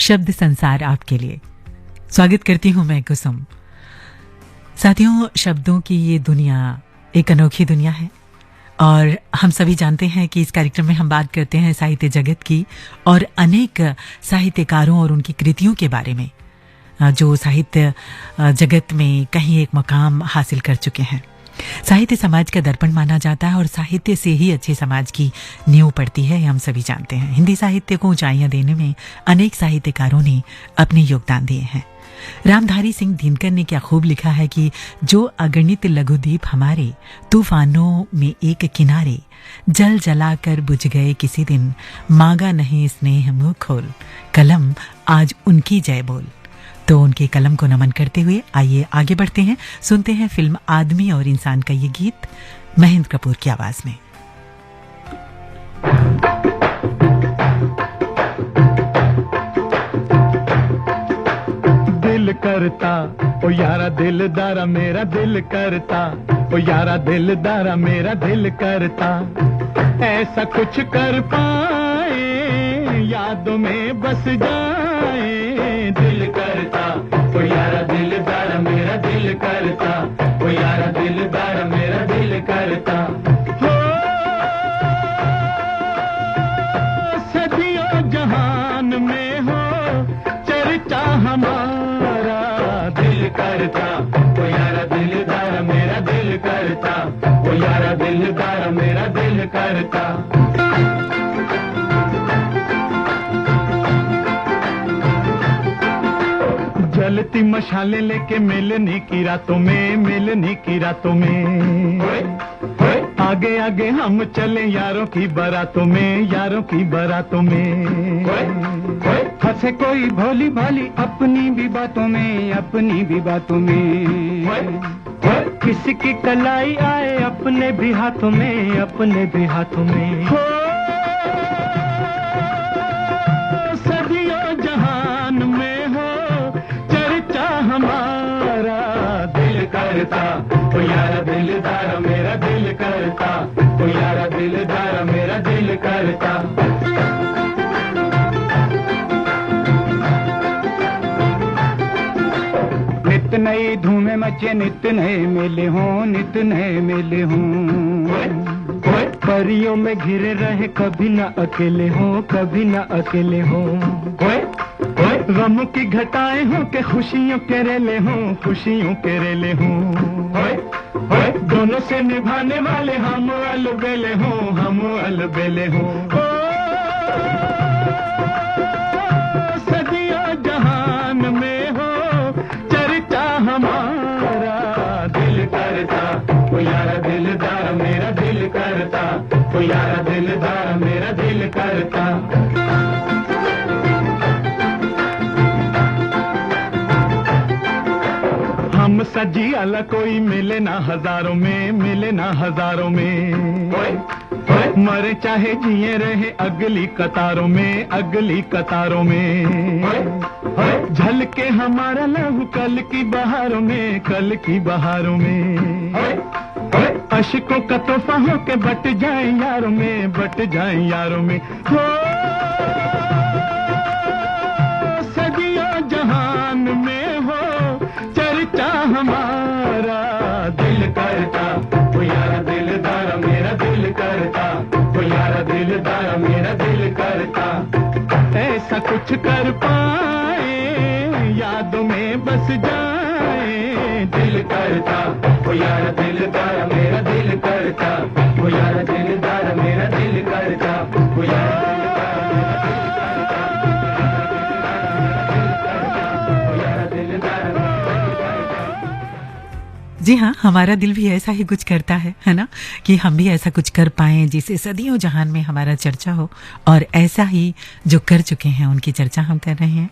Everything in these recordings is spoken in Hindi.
शब्द संसार आपके लिए। स्वागत करती हूं मैं कुसुम। साथियों, शब्दों की ये दुनिया एक अनोखी दुनिया है और हम सभी जानते हैं कि इस कार्यक्रम में हम बात करते हैं साहित्य जगत की और अनेक साहित्यकारों और उनकी कृतियों के बारे में जो साहित्य जगत में कहीं एक मकाम हासिल कर चुके हैं। साहित्य समाज का दर्पण माना जाता है और साहित्य से ही अच्छे समाज की नींव पड़ती है, हम सभी जानते हैं। हिंदी साहित्य को ऊंचाइयां देने में अनेक साहित्यकारों ने अपने योगदान दिए हैं। रामधारी सिंह दिनकर ने क्या खूब लिखा है कि जो अगणित लघुदीप हमारे तूफानों में एक किनारे, जल जला कर बुझ गए किसी दिन, मांगा नहीं स्नेह मुंह खोल, कलम आज उनकी जय बोल। तो उनके कलम को नमन करते हुए आइए आगे बढ़ते हैं, सुनते हैं फिल्म आदमी और इंसान का ये गीत महेंद्र कपूर की आवाज में। दिल करता ओ यारा दिलदारा मेरा दिल करता, ओ यारा दिलदारा मेरा दिल करता, ऐसा कुछ कर पाए यादों में बस जाए। दिल करता ओ यारा दिलदारा मेरा दिल करता, ओ यारा दिलदारा मेरा दिल करता। हो सदियों जहान में हो चर्चा हमारा, दिल करता ओ यारा दिलदारा मेरा दिल करता, ओ यारा दिलदारा मेरा दिल करता। जलती मशालें लेके मिलने की रातों में, मिलने की रातों में, आगे आगे हम चले यारों की बारातों में, यारों की बारातों में। हंसे कोई भोली भाली अपनी भी बातों में, अपनी भी बातों में। किसी की कलाई आए अपने भी हाथों में, अपने भी हाथों में। सदियों जहान में हो चर्चा हमारा, दिल करता ओ यारा दिलदारा मेरा दिल करता, ओ यारा दिलदारा मेरा दिल करता। नित नई धूमें मचे, नित नए मेले हों, नित नए मेले हों। परियों में घिरे रहे, कभी न अकेले हों, कभी न अकेले हों। गमों की घटाएं हों के खुशियों के रेले हों, खुशियों के रेले हों। दोनों से निभाने वाले हम अलबेले हों, हम अलबेले हों। सदियों जहान में हो चर्चा हमारा, दिल करता ओ यारा दिलदारा मेरा दिल करता, ओ यारा दिलदारा मेरा दिल करता। हम सजी अला कोई मिले ना हजारों में, मिले ना हजारों में। मरे चाहे जिए रहे अगली कतारों में, अगली कतारों में। झलके हमारा लहू कल की बहारों में, कल की बहारों में। अशकों का तोहफा हो के बट जाए यारों में, बट जाए यारों में। हो सदियों जहान में हो चर्चा हमारा, दिल करता ओ यारा दिलदारा मेरा दिल करता, ओ यारा दिलदारा मेरा दिल करता, ऐसा कुछ कर पाए यादों में बस जाए। दिल करता ओ यारा दिलदारा मेरा दिल करता, ओ यारा दिलदारा मेरा दिल करता, ओ यारा जी हाँ, हमारा दिल भी ऐसा ही कुछ करता है ना, कि हम भी ऐसा कुछ कर पाएं जिसे सदियों जहान में हमारा चर्चा हो। और ऐसा ही जो कर चुके हैं उनकी चर्चा हम कर रहे हैं।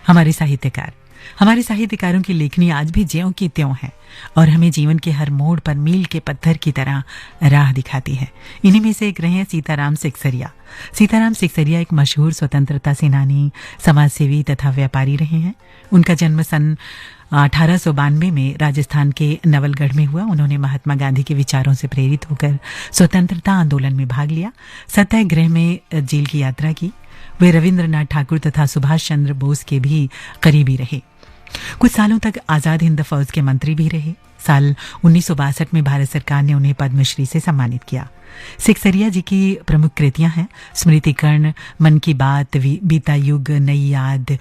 हमारे साहित्यकार, हमारे साहित्यकारों की लेखनी आज भी ज्यों की त्यों है और हमें जीवन के हर मोड़ पर मील के पत्थर की तरह राह दिखाती है। इन्हीं में से एक रहे हैं सीताराम सिकसरिया। सीताराम सिकसरिया एक मशहूर स्वतंत्रता सेनानी, समाजसेवी तथा व्यापारी रहे हैं। उनका जन्म सन 1892 में राजस्थान के नवलगढ़ में हुआ। उन्होंने महात्मा गांधी के विचारों से प्रेरित होकर स्वतंत्रता आंदोलन में भाग लिया, सत्याग्रह में जेल की यात्रा की। वे रविंद्रनाथ ठाकुर तथा सुभाष चंद्र बोस के भी करीबी रहे। कुछ सालों तक आजाद हिंद फौज के मंत्री भी रहे। साल 1962 में भारत सरकार ने उन्हें पद्मश्री से सम्मानित किया। सिकसरिया जी की प्रमुख कृतियां हैं स्मृतिकर्ण, मन की बात, बीता युग, नई याद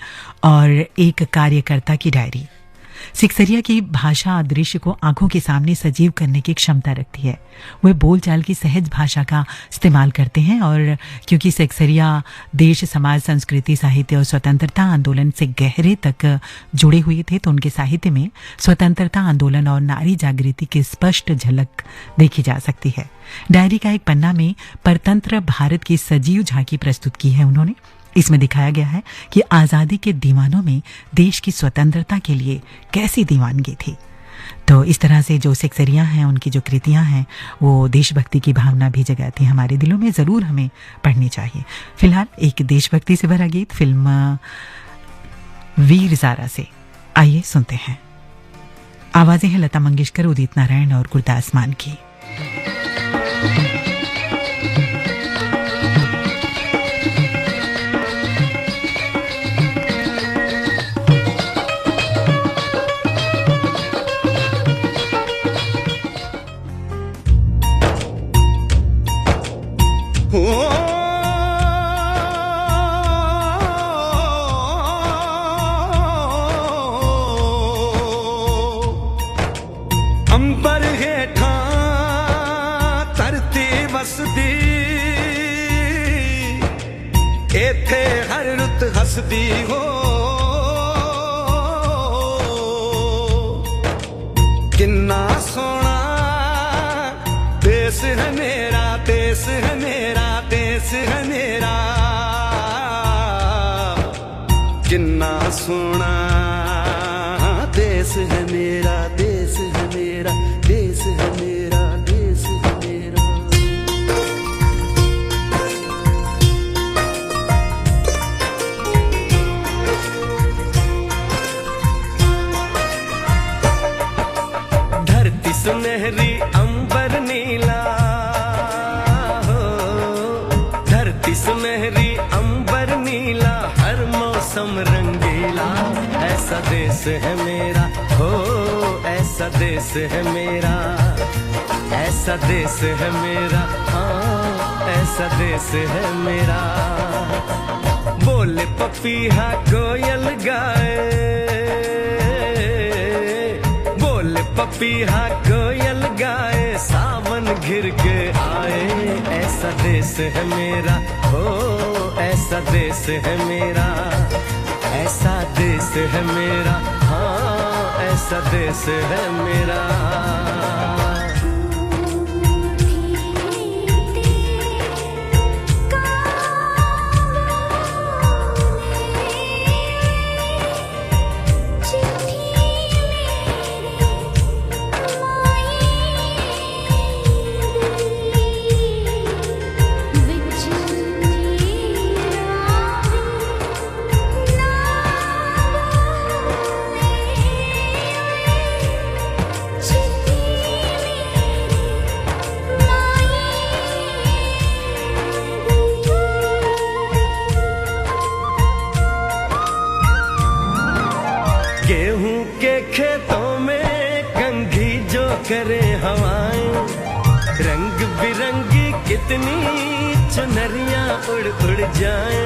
और एक कार्यकर्ता की डायरी। सिकसरिया की भाषा दृश्य को आंखों के सामने सजीव करने की क्षमता रखती है। वे बोलचाल की सहज भाषा का इस्तेमाल करते हैं और क्योंकि सिकसरिया देश, समाज, संस्कृति, साहित्य और स्वतंत्रता आंदोलन से गहरे तक जुड़े हुए थे तो उनके साहित्य में स्वतंत्रता आंदोलन और नारी जागृति की स्पष्ट झलक देखी जा सकती है। डायरी का एक पन्ना में परतंत्र भारत की सजीव झांकी प्रस्तुत की है उन्होंने। इसमें दिखाया गया है कि आजादी के दीवानों में देश की स्वतंत्रता के लिए कैसी दीवानगी थी। तो इस तरह से जो सिकसरिया हैं, उनकी जो कृतियां हैं, वो देशभक्ति की भावना भी जगाती हैं हमारे दिलों में। जरूर हमें पढ़नी चाहिए। फिलहाल एक देशभक्ति से भरा गीत फिल्म वीर ज़ारा से आइए सुनते हैं। आवाजें हैं लता मंगेशकर, उदित नारायण और गुरदास मान की। अंबर हेठा धरती वसदी, एथे हर रुत हसदी हो। किन्ना सोना देश है मेरा, देश है मेरा, देश है मेरा। किन्ना सोना देश है मेरा, देश है मेरा, देश है मेरा, देश है मेरा। धरती सुनहरी अंबर नीला हो, धरती सुनहरी अंबर नीला, हर मौसम रंगीला। ऐसा देश है मेरा हो, ऐसा देश है मेरा, ऐसा देश है मेरा, हाँ ऐसा देश है मेरा। बोले पपीहा कोयल गाए, बोले पपीहा कोयल गाए, सावन घिर के आए। ऐसा देश है मेरा हो, ऐसा देश है मेरा, ऐसा देश है मेरा, हाँ ऐसा देश है मेरा। गेहूं के खेतों में कंघी जो करे हवाएं, रंग बिरंगी कितनी चुनरियां उड़ उड़ जाएं।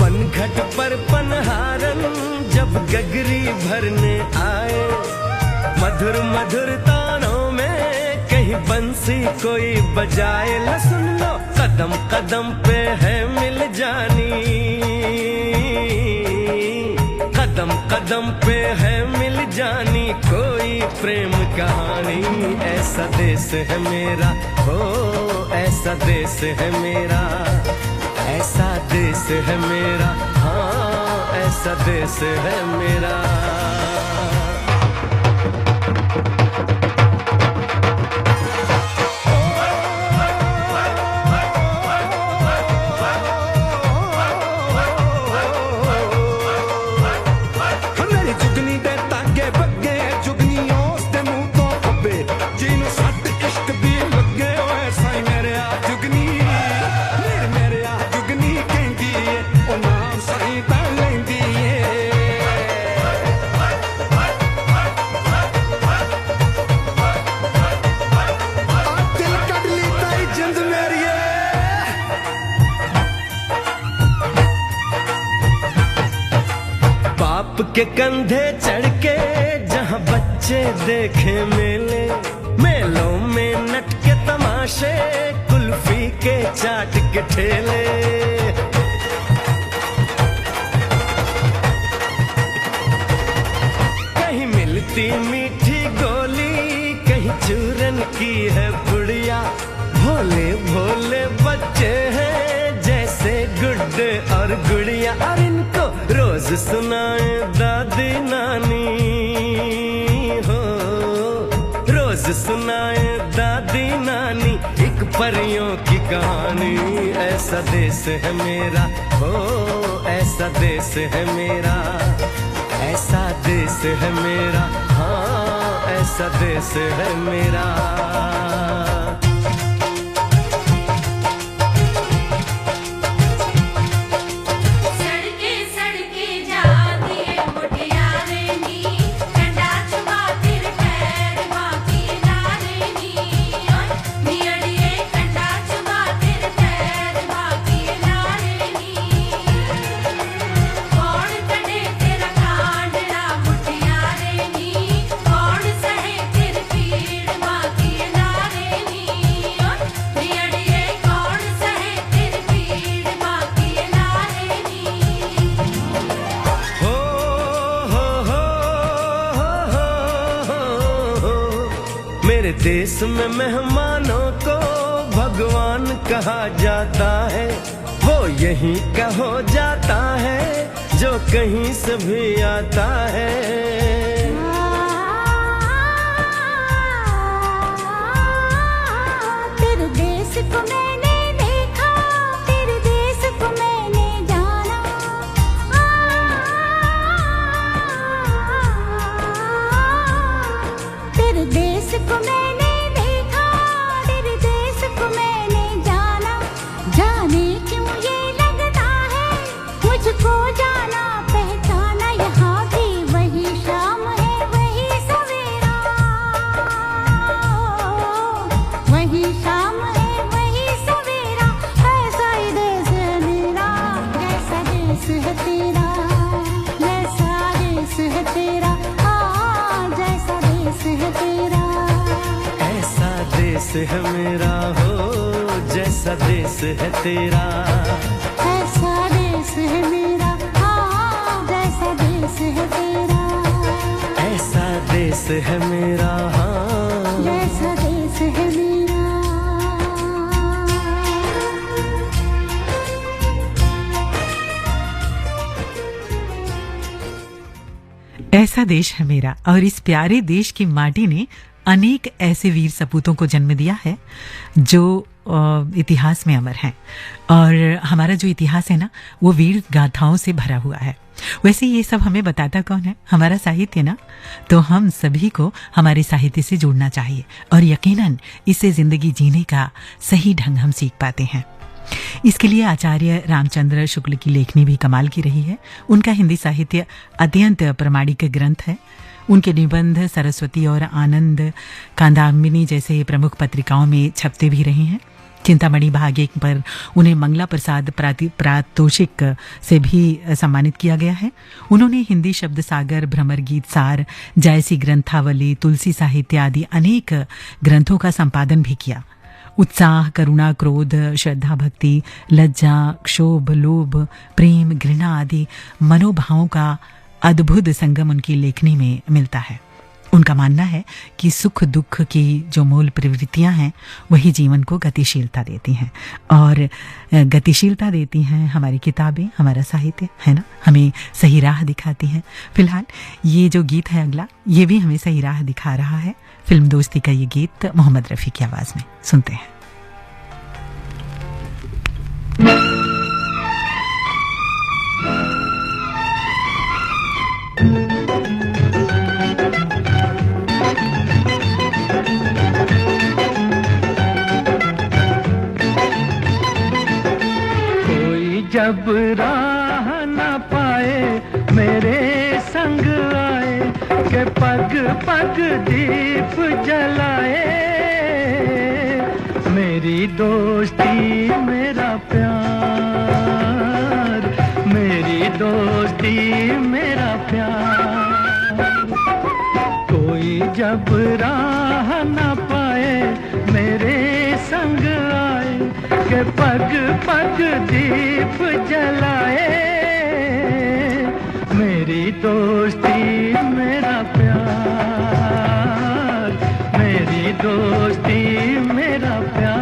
पनघट पर पनहारन जब गगरी भरने आए, मधुर मधुर तानों में कहीं बंसी कोई बजाए। ल सुन लो कदम कदम पे है मिल जानी, कदम कदम पे है मिल जानी कोई प्रेम कहानी। ऐसा देश है मेरा हो, ऐसा देश है मेरा, ऐसा देश है मेरा, हाँ ऐसा देश है मेरा। जुगनी दे तागे बग्गे जुगनी ओस दे मुंह तो खब्बे, जिन्हों सट इश्क के कंधे चढ़ के जहाँ बच्चे देखे मेले, मेलों में नट के तमाशे, कुल्फी के चाट के ठेले। कहीं मिलती मीठी गोली, कहीं चूरन की है पुड़िया। भोले भोले बच्चे हैं जैसे गुड्डे और गुड़िया। और इनको रोज सुनाए दादी नानी हो, रोज सुनाए दादी नानी एक परियों की कहानी। ऐसा देश है मेरा, हो ऐसा देश है मेरा, ऐसा देश है मेरा, हाँ ऐसा देश है मेरा। देश में मेहमानों को भगवान कहा जाता है, वो यहीं का हो जाता है जो कहीं से भी आता है। तेरे देश को मैंने देखा, तेरे देश को मैंने जाना। तेरे देश को मैंने है मेरा, हो जैसा देश है तेरा। ऐसा देश है मेरा, हाँ जैसा देश है तेरा। ऐसा देश है मेरा, हाँ जैसा देश है मेरा। ऐसा देश है मेरा। और इस प्यारे देश की माटी ने अनेक ऐसे वीर सपूतों को जन्म दिया है जो इतिहास में अमर हैं। और हमारा जो इतिहास है ना, वो वीर गाथाओं से भरा हुआ है। वैसे ये सब हमें बताता कौन है? हमारा साहित्य ना। तो हम सभी को हमारे साहित्य से जुड़ना चाहिए और यकीनन इससे जिंदगी जीने का सही ढंग हम सीख पाते हैं। इसके लिए आचार्य रामचंद्र शुक्ल की लेखनी भी कमाल की रही है। उनका हिंदी साहित्य अत्यंत प्रामाणिक ग्रंथ है। उनके निबंध सरस्वती और आनंद कांदामिनी जैसे प्रमुख पत्रिकाओं में छपते भी रहे हैं। चिंतामणि भाग 1 पर उन्हें मंगला प्रसाद पारितोषिक से भी सम्मानित किया गया है। उन्होंने हिंदी शब्द सागर, भ्रमर गीत सार, जायसी ग्रंथावली, तुलसी साहित्य आदि अनेक ग्रंथों का संपादन भी किया। उत्साह, करुणा, क्रोध, श्रद्धा, भक्ति, लज्जा, क्षोभ, लोभ, प्रेम, घृणा आदि मनोभावों का अद्भुत संगम उनकी लेखनी में मिलता है। उनका मानना है कि सुख दुख की जो मूल प्रवृत्तियां हैं वही जीवन को गतिशीलता देती हैं, और गतिशीलता देती हैं हमारी किताबें, हमारा साहित्य, है ना, हमें सही राह दिखाती हैं। फिलहाल ये जो गीत है अगला, ये भी हमें सही राह दिखा रहा है। फिल्म दोस्ती का ये गीत मोहम्मद रफ़ी की आवाज में सुनते हैं। जब राह न पाए मेरे संग आए, के पग पग दीप जलाए। मेरी दोस्ती मेरा प्यार मेरी दोस्ती मेरा प्यार। कोई जब राह न पाए मेरे संग आए, के पग पग दीप जलाए। मेरी दोस्ती मेरा प्यार, मेरी दोस्ती मेरा प्यार।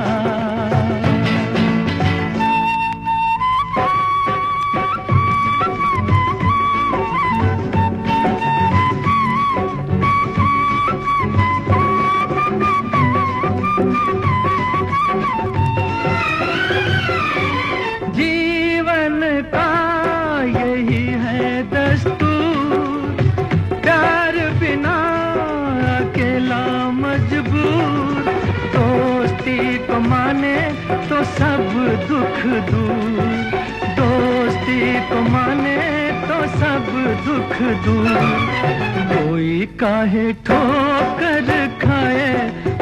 जीवन का यही है दस्तूर, प्यार बिना अकेला मजबूर। दोस्ती को माने तो सब दुख दूर, दोस्ती को माने तो सब दुख दूर। कोई काहे ठोकर खाए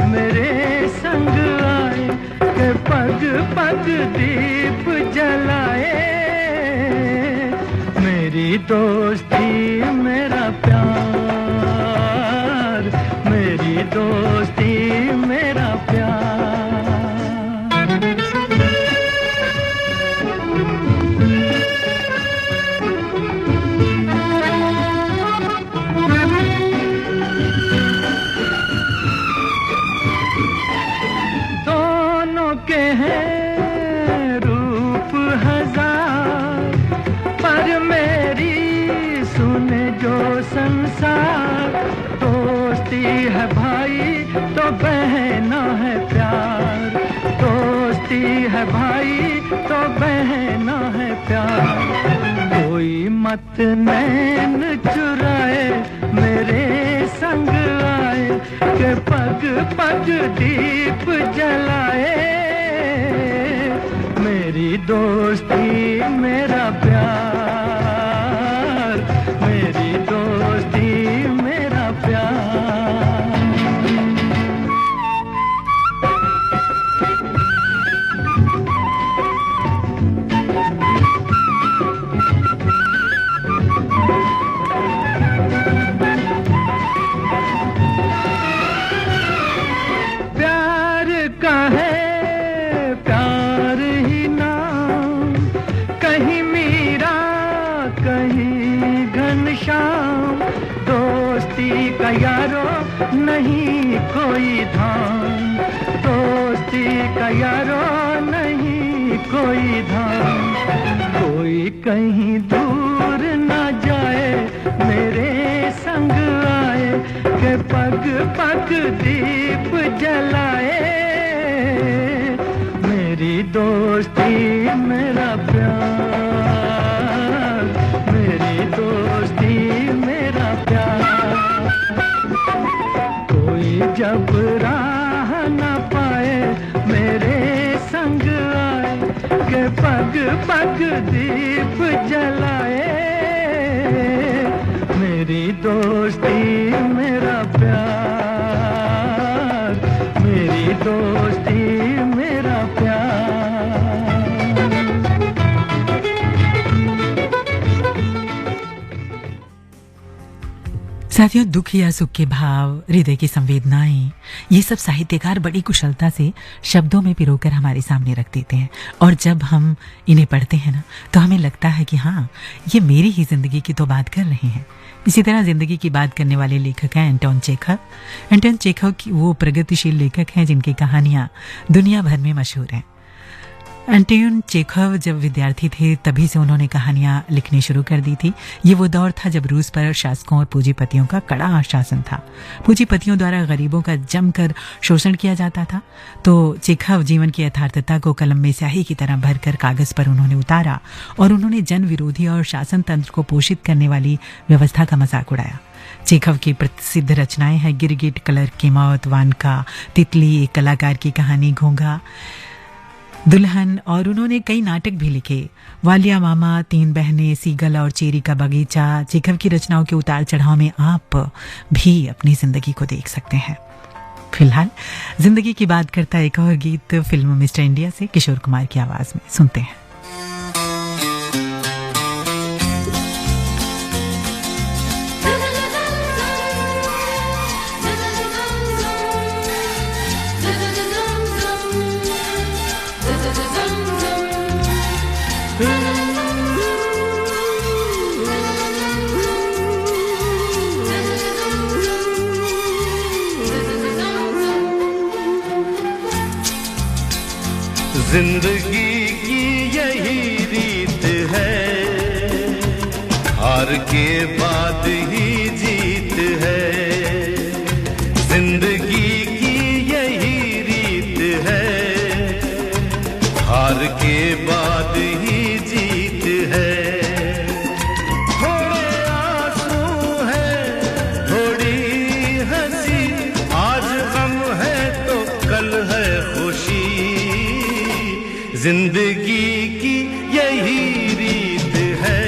मेरे संग आए, के पग पग दीप जलाए। मेरी दोस्ती मेरा प्यार, मेरी दोस्ती मेरा प्यार। दोनों के हैं रूप हजार, पर मेरी सुने जो संसार। दोस्ती है भाई तो बहना है प्यार, दोस्ती है भाई तो बहना है प्यार। कोई मत नैन चुराए मेरे संग आए, के पग पग दीप जलाए। मेरी दोस्ती मेरा प्यार, मेरी दोस्ती मेरा प्यार। प्यार का है प्यार ही नाम, कहीं मीरा कहीं घनश्याम। दोस्ती का यारो नहीं कोई धाम, दोस्ती का यारो नहीं कोई धाम। कोई कहीं दूर ना जाए मेरे संग आए, के पग पग दीप जलाए। मेरी दोस्ती मेरा प्यार, मेरी दोस्ती मेरा प्यार। कोई जब राह न पाए मेरे संग आए, के पग पग दीप जलाए। मेरी दोस्ती मेरा प्यार, मेरी दोस्ती मेरा प्यार। साथियों, दुख या सुख के भाव, हृदय की संवेदनाएं, ये सब साहित्यकार बड़ी कुशलता से शब्दों में पिरोकर हमारे सामने रख देते हैं। और जब हम इन्हें पढ़ते हैं ना, तो हमें लगता है कि हाँ, ये मेरी ही जिंदगी की तो बात कर रहे हैं। इसी तरह जिंदगी की बात करने वाले लेखक हैं एंटोन चेखव। एंटोन चेखव वो प्रगतिशील लेखक हैं जिनकी कहानियां दुनिया भर में मशहूर हैं। एंटोन चेखव जब विद्यार्थी थे तभी से उन्होंने कहानियां लिखनी शुरू कर दी थी। ये वो दौर था जब रूस पर शासकों और पूंजीपतियों का कड़ा शासन था। पूंजीपतियों द्वारा गरीबों का जमकर शोषण किया जाता था। तो चेखव जीवन की यथार्थता को कलम में स्याही की तरह भरकर कागज पर उन्होंने उतारा और उन्होंने जन विरोधी और शासन तंत्र को पोषित करने वाली व्यवस्था का मजाक उड़ाया। चेखव की प्रसिद्ध रचनाएं हैं गिरगिट, कलर की मौत, वानका, तितली, एक कलाकार की कहानी, घोंघा, दुल्हन, और उन्होंने कई नाटक भी लिखे। वालिया मामा, तीन बहनें, सीगल और चेरी का बगीचा। चेखव की रचनाओं के उतार चढ़ाव में आप भी अपनी जिंदगी को देख सकते हैं। फिलहाल जिंदगी की बात करता एक और गीत फिल्म मिस्टर इंडिया से किशोर कुमार की आवाज में सुनते हैं। जिंदगी की यही रीत है, हार के बाद ही जीत है। जिंदगी की यही रीत है, हार के बाद ही जीत है। थोड़े आंसू हैं, थोड़ी हंसी, आज गम है तो कल है खुशी। जिंदगी की यही रीत है,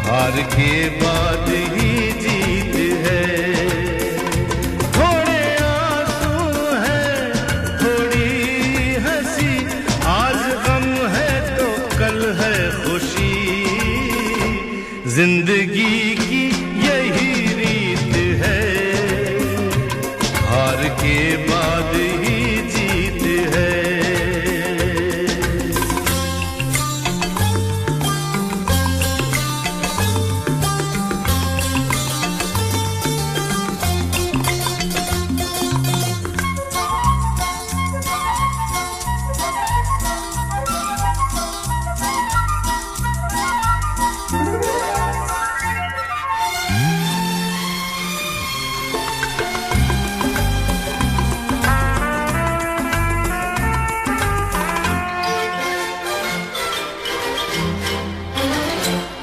हार के बाद ही जीत है। थोड़े आंसू हैं, थोड़ी हंसी, आज गम है तो कल है खुशी। जिंदगी की यही रीत है, हार के बाद ही जीत है।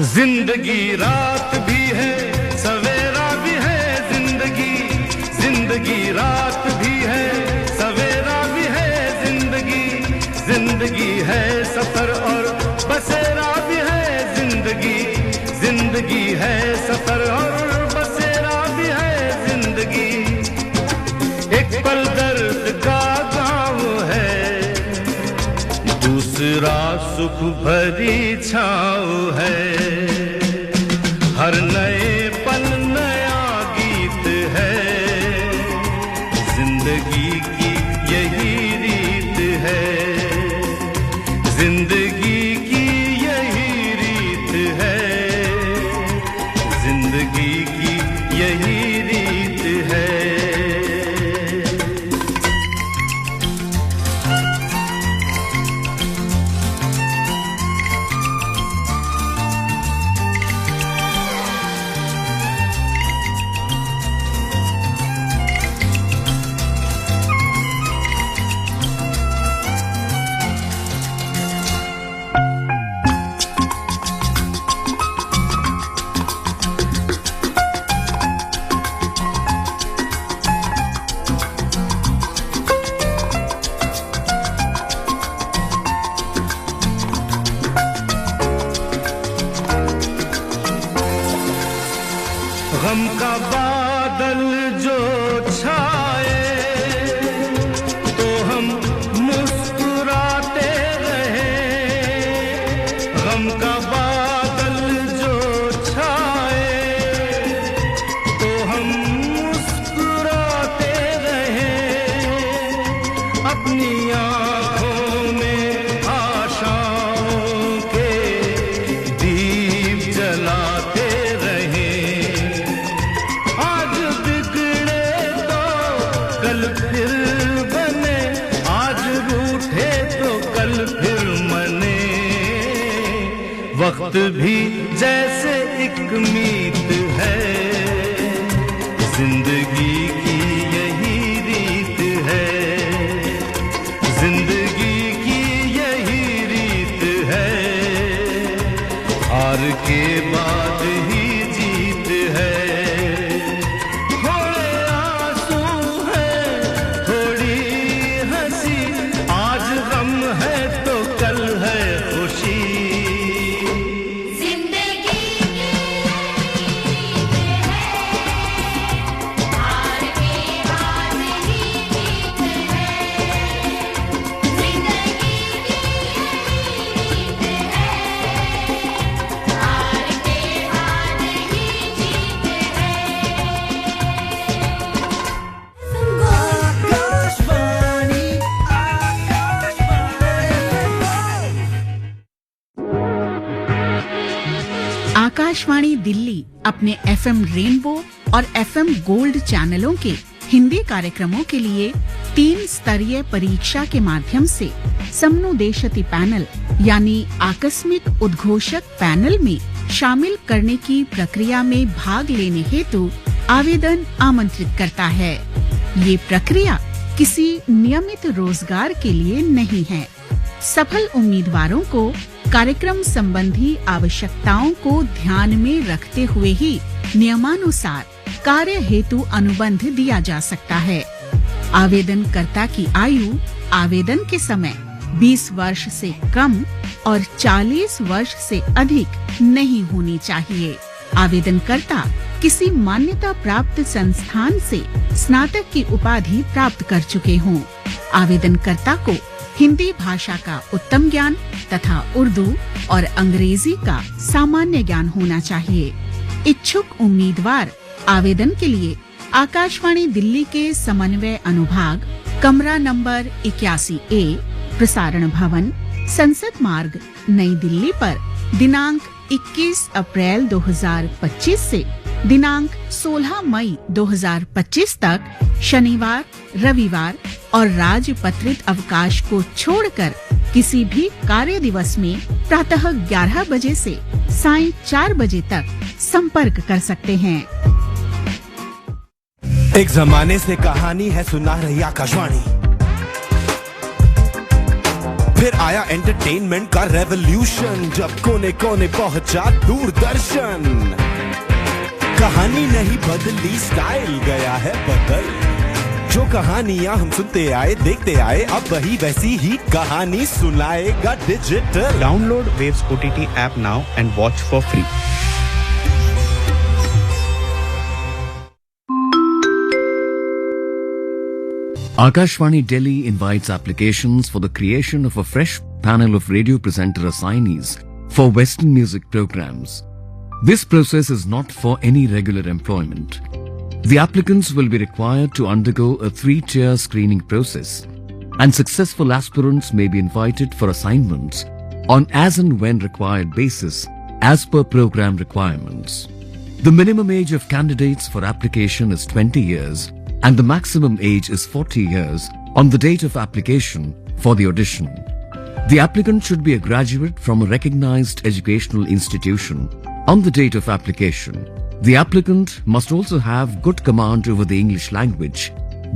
जिंदगी रात भी है, सवेरा भी है। जिंदगी रात भी है, सवेरा भी है। जिंदगी है सफर और बसेरा भी है। जिंदगी है सफर और बसेरा भी है। जिंदगी एक पल दर्द का गाँव है, दूसरा सुख भरी छाँव है। हर नए पल नया गीत है, जिंदगी की यही रीत है। जिंदगी की यही रीत है, जिंदगी की यही रीत है। गम का बादल जो छाए तो हम मुस्कुराते रहे। गम का बादल जो छाए तो हम मुस्कुराते रहे। अपनी आँखों में आशाओं के दीप जलाते रहे। फिर बने, आज रूठे तो कल फिर मने। वक्त भी जैसे एक मीत है, जिंदगी की यही रीत है। जिंदगी की यही रीत है, हार के बाद ही जीत है। आकाशवाणी दिल्ली अपने एफएम रेनबो और एफएम गोल्ड चैनलों के हिंदी कार्यक्रमों के लिए 3 स्तरीय परीक्षा के माध्यम से समनुदेशति पैनल यानी आकस्मिक उद्घोषक पैनल में शामिल करने की प्रक्रिया में भाग लेने हेतु आवेदन आमंत्रित करता है। ये प्रक्रिया किसी नियमित रोजगार के लिए नहीं है। सफल उम्मीदवारों को कार्यक्रम संबंधी आवश्यकताओं को ध्यान में रखते हुए ही नियमानुसार कार्य हेतु अनुबंध दिया जा सकता है। आवेदनकर्ता की आयु आवेदन के समय 20 वर्ष से कम और 40 वर्ष से अधिक नहीं होनी चाहिए। आवेदनकर्ता किसी मान्यता प्राप्त संस्थान से स्नातक की उपाधि प्राप्त कर चुके हों। आवेदनकर्ता को हिंदी भाषा का उत्तम ज्ञान तथा उर्दू और अंग्रेजी का सामान्य ज्ञान होना चाहिए। इच्छुक उम्मीदवार आवेदन के लिए आकाशवाणी दिल्ली के समन्वय अनुभाग, कमरा नंबर 81A, प्रसारण भवन, संसद मार्ग, नई दिल्ली पर दिनांक 21 अप्रैल 2025 से दिनांक 16 मई 2025 तक शनिवार, रविवार और राजपत्रित अवकाश को छोड़कर किसी भी कार्य दिवस में प्रातः 11 बजे से सायं 4 बजे तक संपर्क कर सकते हैं। एक जमाने से कहानी है सुना रही आकाशवाणी, फिर आया एंटरटेनमेंट का रेवोल्यूशन, जब कोने कोने पहुंचा दूरदर्शन। कहानी नहीं बदली, स्टाइल गया है बदल। जो कहानियां हम सुनते आए देखते आए, अब वही वैसी ही कहानी सुनाएगा digital. Download waves OTT app now and watch for free. Akashvani Delhi invites applications for the creation of a fresh panel of radio presenter assignees for Western music programs. This process is not for any regular employment. The applicants will be required to undergo a 3-tier screening process, and successful aspirants may be invited for assignments on as and when required basis as per program requirements. The minimum age of candidates for application is 20 years and the maximum age is 40 years on the date of application for the audition. The applicant should be a graduate from a recognized educational institution on the date of application. The applicant must also have good command over the English language,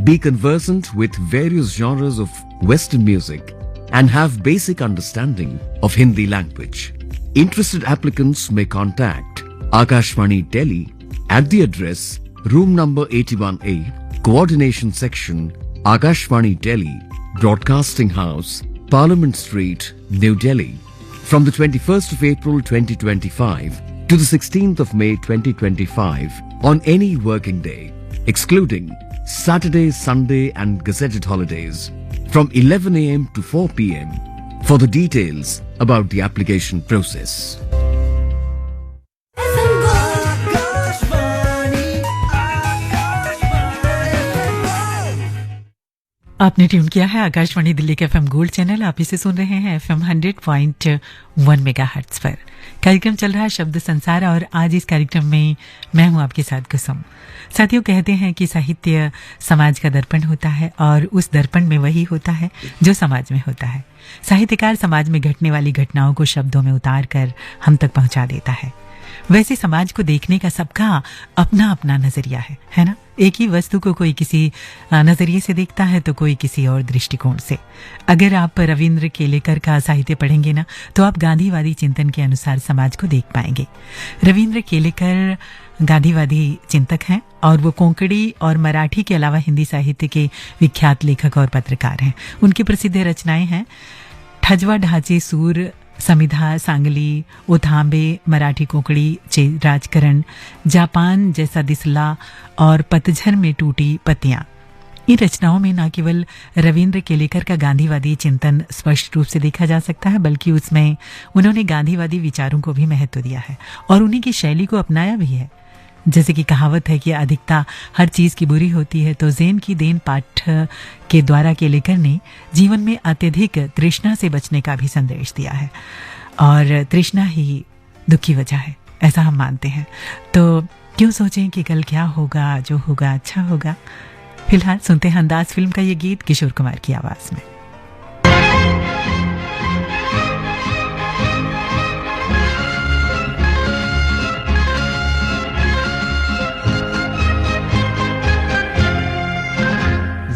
be conversant with various genres of Western music, and have basic understanding of Hindi language. Interested applicants may contact Akashvani Delhi at the address room number 81A, Coordination Section, Akashvani Delhi, Broadcasting House, Parliament Street, New Delhi, from the 21st of April 2025 to the 16th of May 2025 on any working day, excluding Saturday, Sunday and gazetted holidays, from 11 a.m. to 4 p.m. for the details about the application process. आपने ट्यून किया है आकाशवाणी दिल्ली के FM गोल्ड चैनल। आप इसे सुन रहे हैं FM 100.1 मेगाहर्ट्ज पर। कार्यक्रम चल रहा है शब्द संसार और आज इस कार्यक्रम में मैं हूं आपके साथ कुसुम। साथियों, कहते हैं कि साहित्य समाज का दर्पण होता है और उस दर्पण में वही होता है जो समाज में होता है। साहित्यकार समाज में घटने वाली घटनाओं को शब्दों में उतार कर हम तक पहुंचा देता है। वैसे समाज को देखने का सबका अपना अपना नजरिया है ना। एक ही वस्तु को कोई किसी नजरिए से देखता है तो कोई किसी और दृष्टिकोण से। अगर आप रविंद्र केलेकर का साहित्य पढ़ेंगे ना तो आप गांधीवादी चिंतन के अनुसार समाज को देख पाएंगे। रविंद्र केलेकर गांधीवादी चिंतक हैं और वो कोंकणी और मराठी के अलावा हिंदी साहित्य के विख्यात लेखक और पत्रकार हैं। उनकी प्रसिद्ध रचनाएं हैं ठजवा ढाचे सूर, समिधा, सांगली, उथांबे, मराठी कोंकणी, राजकरण, जापान जैसा दिसला और पतझर में टूटी पत्तियां। इन रचनाओं में न केवल रविंद्र केलेकर का गांधीवादी चिंतन स्पष्ट रूप से देखा जा सकता है, बल्कि उसमें उन्होंने गांधीवादी विचारों को भी महत्व दिया है और उन्हीं की शैली को अपनाया भी है। जैसे कि कहावत है कि अधिकता हर चीज की बुरी होती है, तो ज़ेन की देन पाठ के द्वारा केलेकर ने जीवन में अत्यधिक तृष्णा से बचने का भी संदेश दिया है और तृष्णा ही दुख की वजह है, ऐसा हम मानते हैं। तो क्यों सोचें कि कल क्या होगा, जो होगा अच्छा होगा। फिलहाल सुनते हैं अंदाज फिल्म का ये गीत किशोर कुमार की आवाज में।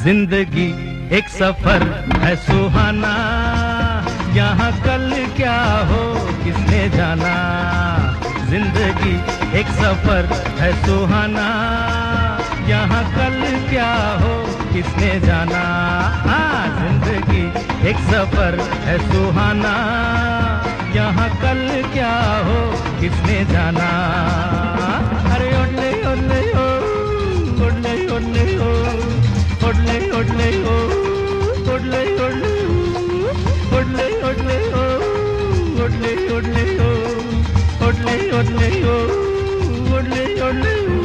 जिंदगी एक सफर है सुहाना, यहाँ कल क्या हो किसने जाना। जिंदगी एक सफर है सुहाना, यहाँ कल क्या हो किसने जाना। हाँ, जिंदगी एक सफर है सुहाना, यहाँ कल क्या हो किसने जाना। अरे ओडले ओडले ओ, ओडले ओडले ओ, ओडले ओडले ओ, ओडले ओडले ओ, ओडले ओडले ओ, ओडले ओडले ओ, ओडले ओडले ओ, ओडले ओडले ओ।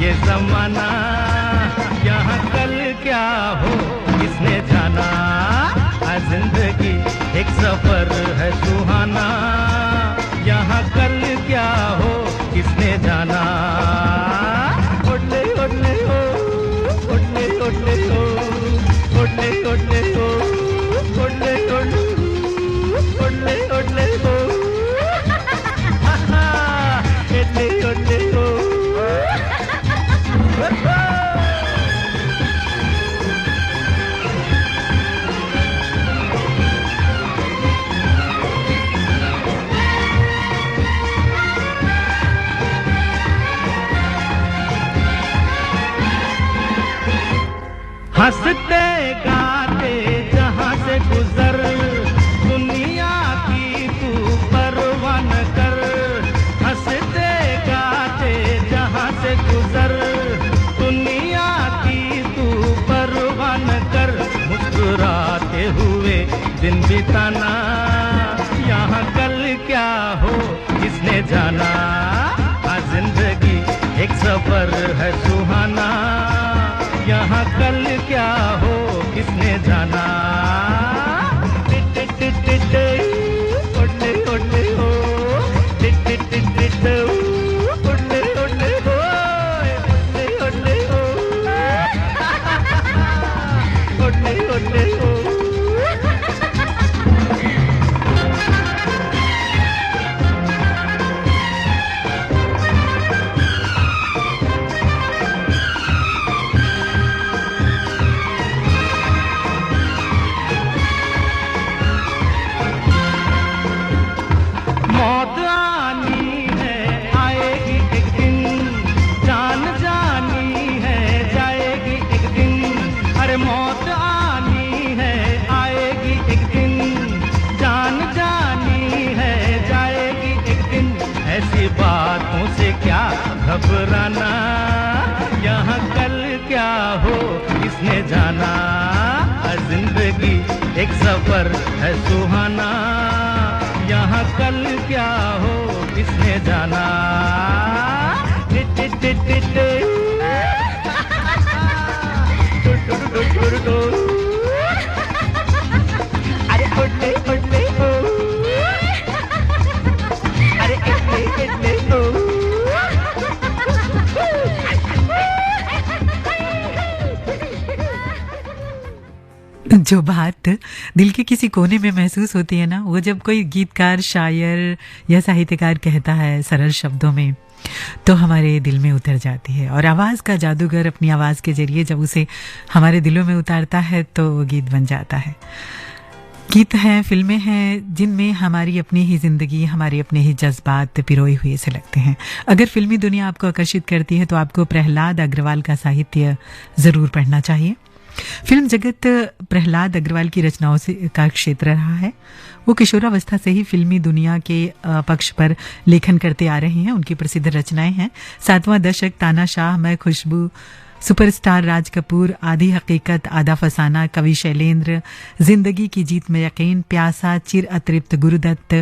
ये ज़माना यहाँ कल क्या हो किसने जाना। जिंदगी एक सफर है सुहाना, यहाँ कल क्या हो किसने जाना। ओडले ओडले ओ, ओडले ओडले ओ, ओडले ओडले ओ, ओडले ओडले ओडले ओडले ओ, ओडले ओडले ओ। हंसते गाते जहाँ से गुजर, दुनिया की तू परवाह न कर। हंसते गाते जहाँ से गुजर, दुनिया की तू परवाह न कर। मुस्कुराते हुए दिन बिताना, यहाँ कल क्या हो किसने जाना। जिंदगी एक सफर है सुहाना, यहाँ कल क्या हो किसने जाना। ओडले ओडले ओ, ओडले ओडले ओ, ओडले ओडले ओ, ओडले ओडले ओ। बातों से क्या घबराना, यहाँ कल क्या हो किसने जाना। जिंदगी एक सफर है सुहाना, यहाँ कल क्या हो किसने जाना। अरे ओडले ओडले ओ, अरे एडले एडले ओ। जो बात दिल के किसी कोने में महसूस होती है ना, वो जब कोई गीतकार, शायर या साहित्यकार कहता है सरल शब्दों में, तो हमारे दिल में उतर जाती है। और आवाज़ का जादूगर अपनी आवाज़ के जरिए जब उसे हमारे दिलों में उतारता है तो वो गीत बन जाता है। गीत हैं, फिल्में हैं जिनमें हमारी अपनी ही जिंदगी, हमारे अपने ही जज्बात पिरोए हुए से लगते हैं। अगर फिल्मी दुनिया आपको आकर्षित करती है तो आपको प्रहलाद अग्रवाल का साहित्य ज़रूर पढ़ना चाहिए। फिल्म जगत प्रहलाद अग्रवाल की रचनाओं से का क्षेत्र रहा है। वो किशोरावस्था से ही फिल्मी दुनिया के पक्ष पर लेखन करते आ रहे हैं। उनकी प्रसिद्ध रचनाएं हैं 7वां दशक, तानाशाह, मैं खुशबू, सुपरस्टार राज कपूर, आधी हकीकत, आधा फसाना, कवि शैलेंद्र, जिंदगी की जीत में यकीन, प्यासा, चिर अतृप्त, गुरुदत्त,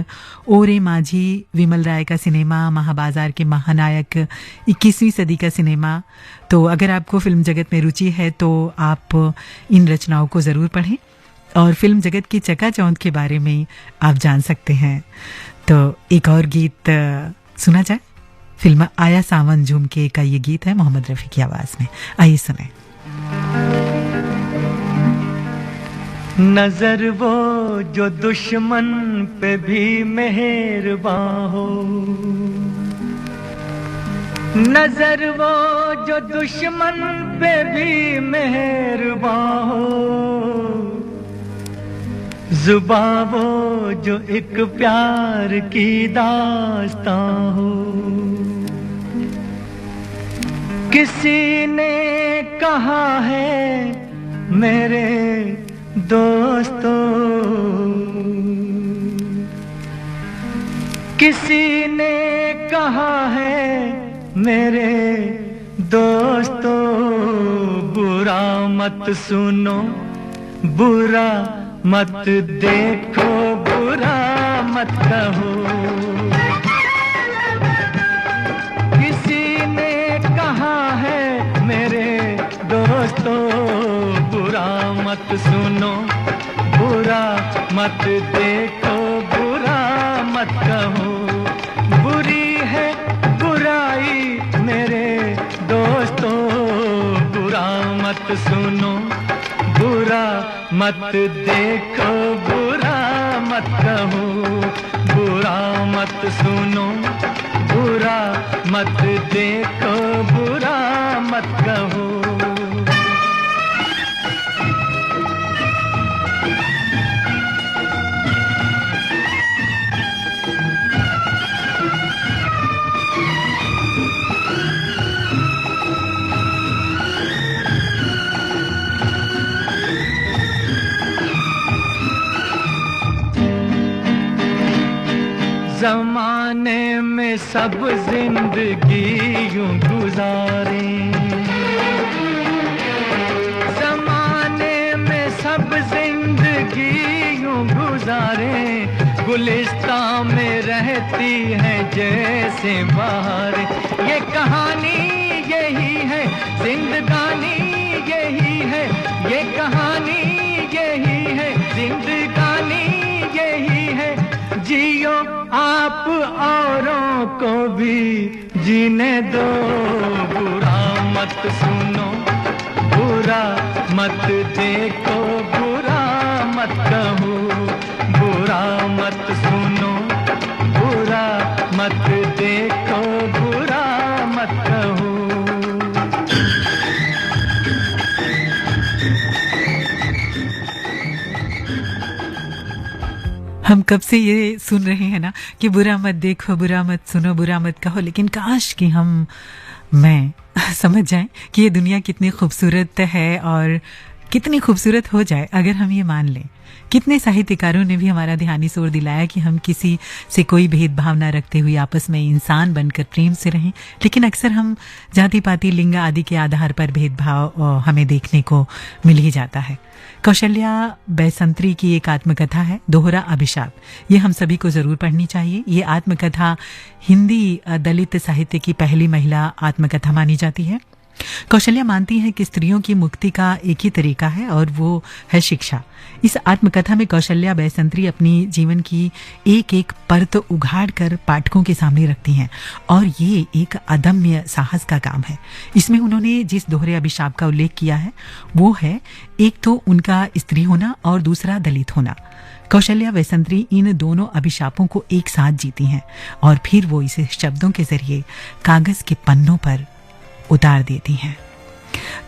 ओरे माझी, विमल राय का सिनेमा, महाबाजार के महानायक, 21वीं सदी का सिनेमा। तो अगर आपको फिल्म जगत में रुचि है तो आप इन रचनाओं को ज़रूर पढ़ें और फिल्म जगत की चकाचौंध के बारे में आप जान सकते हैं। तो एक और गीत सुना जाए। फिल्म आया सावन झुमके का ये गीत है मोहम्मद रफ़ी की आवाज में। आइए सुने। नजर वो जो दुश्मन पे भी मेहरबान हो, नजर वो जो दुश्मन पे भी मेहरबान हो, जुबां वो जो एक प्यार की दास्तां हो। किसी ने कहा है मेरे दोस्तों, किसी ने कहा है मेरे दोस्तों, बुरा मत सुनो, बुरा मत देखो, बुरा मत कहो। किसी ने कहा है मेरे दोस्तों, बुरा मत सुनो, बुरा मत देखो, बुरा मत कहो। बुरी है बुराई मेरे दोस्तों, बुरा मत सुनो, बुरा मत देखो, बुरा मत कहो। बुरा मत सुनो, बुरा मत देखो, बुरा मत कहो। ज़माने में सब जिंदगी यूं गुजारे, ज़माने में सब जिंदगी यूं गुजारे, गुलिस्तां में रहती है जैसे बहार। ये कहानी यही है, जिंदगानी यही है, ये कहानी यही है, जिंदगानी यही है। जियो आप औरों को भी जीने दो, बुरा मत सुनो, बुरा मत देखो, बुरा मत कहो। बुरा मत सुनो, बुरा मत देखो, बुरा मत कहो। हम कब से ये सुन रहे हैं ना कि बुरा मत देखो, बुरा मत सुनो, बुरा मत कहो, लेकिन काश कि मैं समझ जाएं कि ये दुनिया कितनी खूबसूरत है और कितनी खूबसूरत हो जाए अगर हम ये मान लें। कितने साहित्यकारों ने भी हमारा ध्यान इस ओर दिलाया कि हम किसी से कोई भेदभाव ना रखते हुए आपस में इंसान बनकर प्रेम से रहें, लेकिन अक्सर हम जाति पाति लिंग आदि के आधार पर भेदभाव हमें देखने को मिल ही जाता है। कौशल्या बैसंत्री की एक आत्मकथा है दोहरा अभिशाप, ये हम सभी को जरूर पढ़नी चाहिए। ये आत्मकथा हिंदी दलित साहित्य की पहली महिला आत्मकथा मानी जाती है। कौशल्या मानती हैं कि स्त्रियों की मुक्ति का एक ही तरीका है और वो है शिक्षा। इस आत्मकथा में कौशल्या बैसंत्री अपनी जीवन की एक एक परत उघाड़ कर पाठकों के सामने रखती हैं और ये एक अदम्य साहस का काम है। इसमें उन्होंने जिस दोहरे अभिशाप का उल्लेख किया है वो है एक तो उनका स्त्री होना और दूसरा दलित होना। कौशल्या बैसंत्री इन दोनों अभिशापों को एक साथ जीती हैं और फिर वो इसे शब्दों के जरिए कागज के पन्नों पर उतार देती हैं।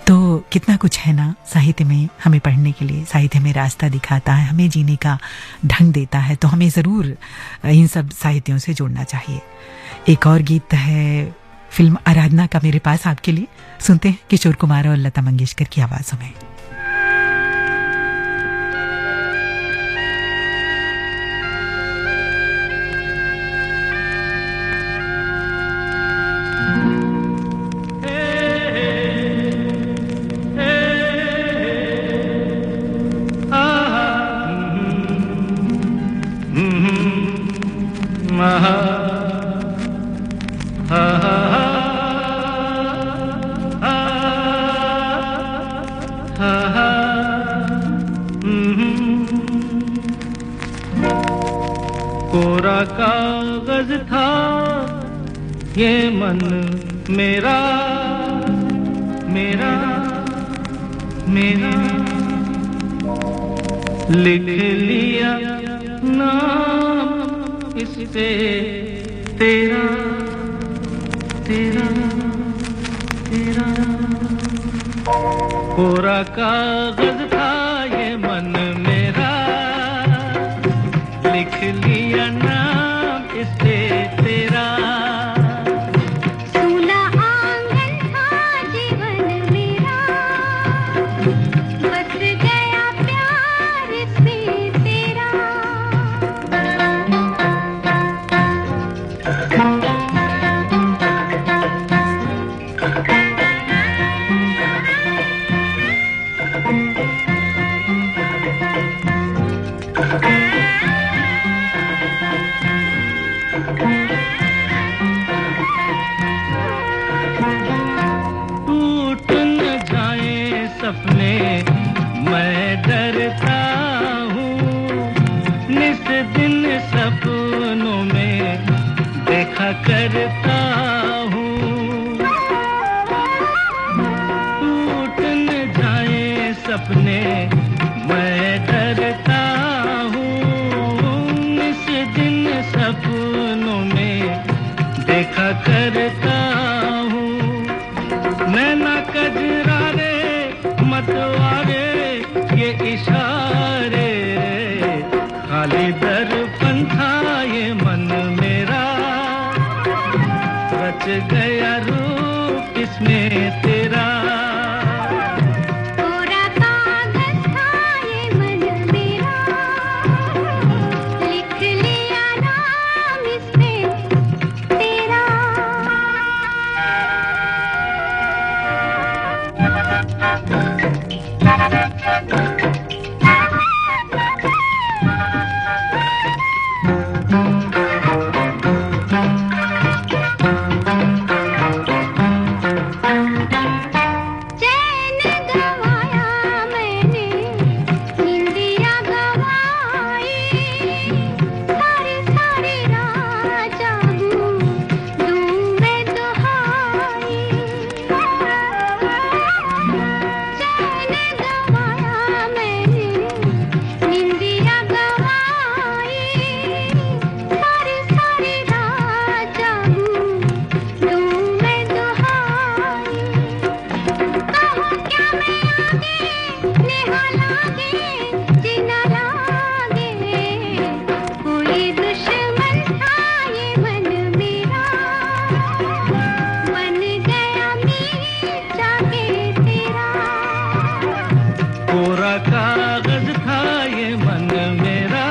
तो कितना कुछ है ना साहित्य में हमें पढ़ने के लिए। साहित्य में रास्ता दिखाता है, हमें जीने का ढंग देता है, तो हमें ज़रूर इन सब साहित्यों से जोड़ना चाहिए। एक और गीत है फिल्म आराधना का मेरे पास आपके लिए। सुनते हैं किशोर कुमार और लता मंगेशकर की आवाज़ों में। हा हा कोरा कागज था ये मन मेरा मेरा मेरा लिख लिया नाम इस पे तेरा तेरा तेरा कोरा कागज था ये मन मेरा लिख लिया नाम इस पे तेरा सूना आंगन था जीवन मेरा बस गया प्यार से तेरा टूट न जाए सपने मैं डरता हूँ निस दिन सपनों में देखा करता हूँ टूट न जाए सपने मैं डरता हूँ निस दिन सपनों में देखा करता हूँ नैना कजरारे मतवारे ये इशारे खाली दर्पण था ये मन मेरा रच गया रूप इसमें तेरा कोरा कागज था ये मन मेरा लिख लिया नाम इस पे तेरा चैन गवाया मैंने निंदिया गवाई सारी सारी रात जागूं दूं मैं दुहाई चैन गवाया मैंने निंदिया गवाई सारी सारी रात जागूं दूं मैं दुहाई कहो क्या मैं आगे नेहा लागे जीना लागे कोई दुश्मन था ये मन मेरा बन गया मीत जाके तेरा कोरा कागज था ये मन मेरा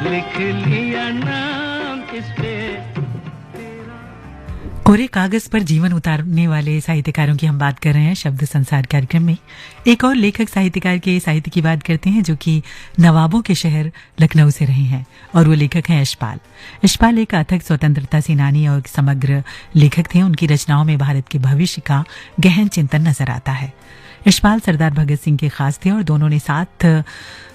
लिख लिया नाम इस पे कोरे कागज पर जीवन उतारने वाले साहित्यकारों की हम बात कर रहे हैं शब्द संसार कार्यक्रम में। एक और लेखक साहित्यकार के साहित्य की बात करते हैं जो कि नवाबों के शहर लखनऊ से रहे हैं और वो लेखक हैं यशपाल। यशपाल एक अथक स्वतंत्रता सेनानी और समग्र लेखक थे। उनकी रचनाओं में भारत के भविष्य का गहन चिंतन नजर आता है। यशपाल सरदार भगत सिंह के खास थे और दोनों ने साथ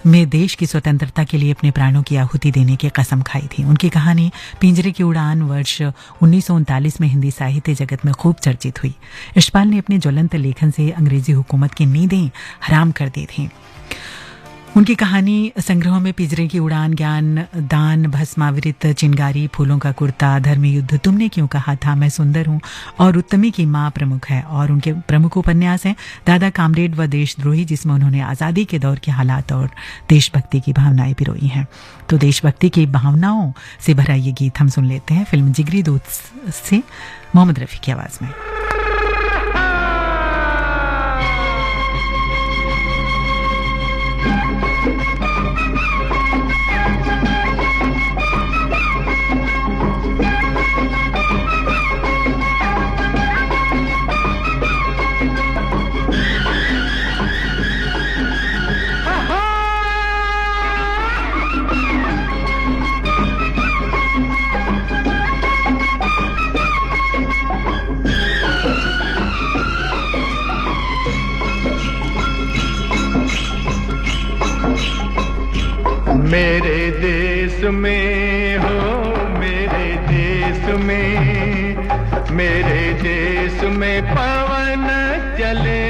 में देश की स्वतंत्रता के लिए अपने प्राणों की आहुति देने की कसम खाई थी। उनकी कहानी पिंजरे की उड़ान वर्ष 1939 में हिंदी साहित्य जगत में खूब चर्चित हुई। यशपाल ने अपने ज्वलंत लेखन से अंग्रेजी हुकूमत की नींदें हराम कर दी थी। उनकी कहानी संग्रहों में पिंजरे की उड़ान, ज्ञान दान, भस्मावृत चिंगारी, फूलों का कुर्ता, धर्मयुद्ध, तुमने क्यों कहा था, मैं सुंदर हूँ और उत्तमी की माँ प्रमुख है। और उनके प्रमुख उपन्यास हैं दादा कामरेड व देशद्रोही, जिसमें उन्होंने आज़ादी के दौर के हालात और देशभक्ति की भावनाएं पिरोई हैं। तो देशभक्ति की भावनाओं से भरा ये गीत हम सुन लेते हैं फिल्म जिगरी दोस्त से मोहम्मद रफ़ी की आवाज़ में। मेरे देश में हो, मेरे देश में, मेरे देश में पवन चले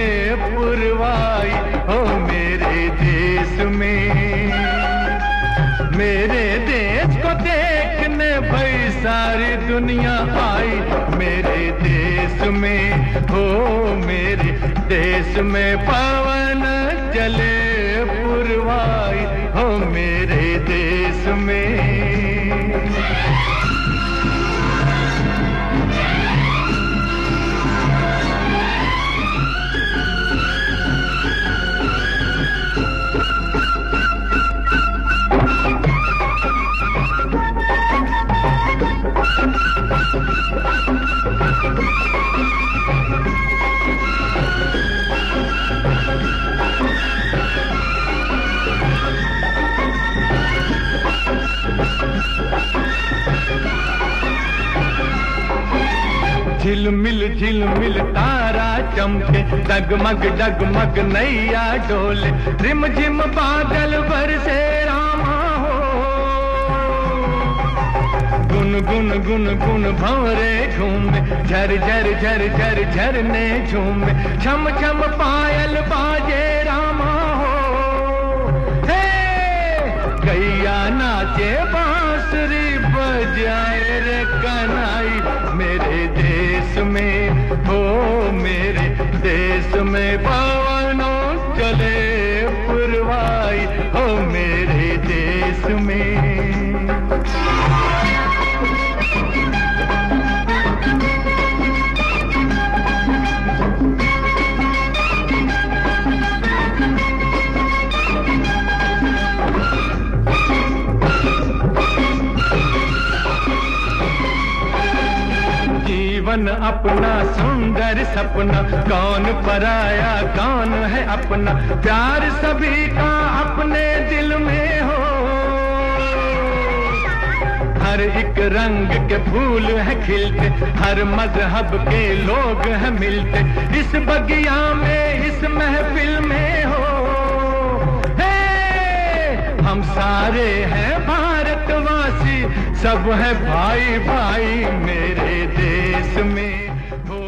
पुरवाई हो, मेरे देश में। मेरे देश को देखने भाई सारी दुनिया आई, मेरे देश में हो, मेरे देश में पवन चले पुरवाई हो, मेरे देश में। झिलमिल तारा चमके, डगमग डगमग नैया डोले, रिम झिम बादल बरसे रामा हो। गुन गुन गुन गुन भंवरे झूमे, झर झर झर झर झरने झूमे, छम छम पायल बाजे रामा हो। हे गैया नाचे बांसुरी बजाए रे कन्हई, मेरे देश में हो, मेरे देश में पवनों चले पुरवाई हो, मेरे देश में। जीवन अपना सुंदर सपना, कौन पराया कौन है अपना, प्यार सभी का अपने दिल में हो। हर एक रंग के फूल है खिलते, हर मजहब के लोग हैं मिलते, इस बगिया में इस महफिल में हो। हम सारे हैं भारतवासी, सब है भाई भाई मेरे देश में हो,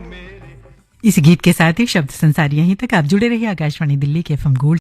मेरे। इस गीत के साथ ही शब्द संसार यहीं तक। आप जुड़े रहिए आकाशवाणी दिल्ली के FM गोल्ड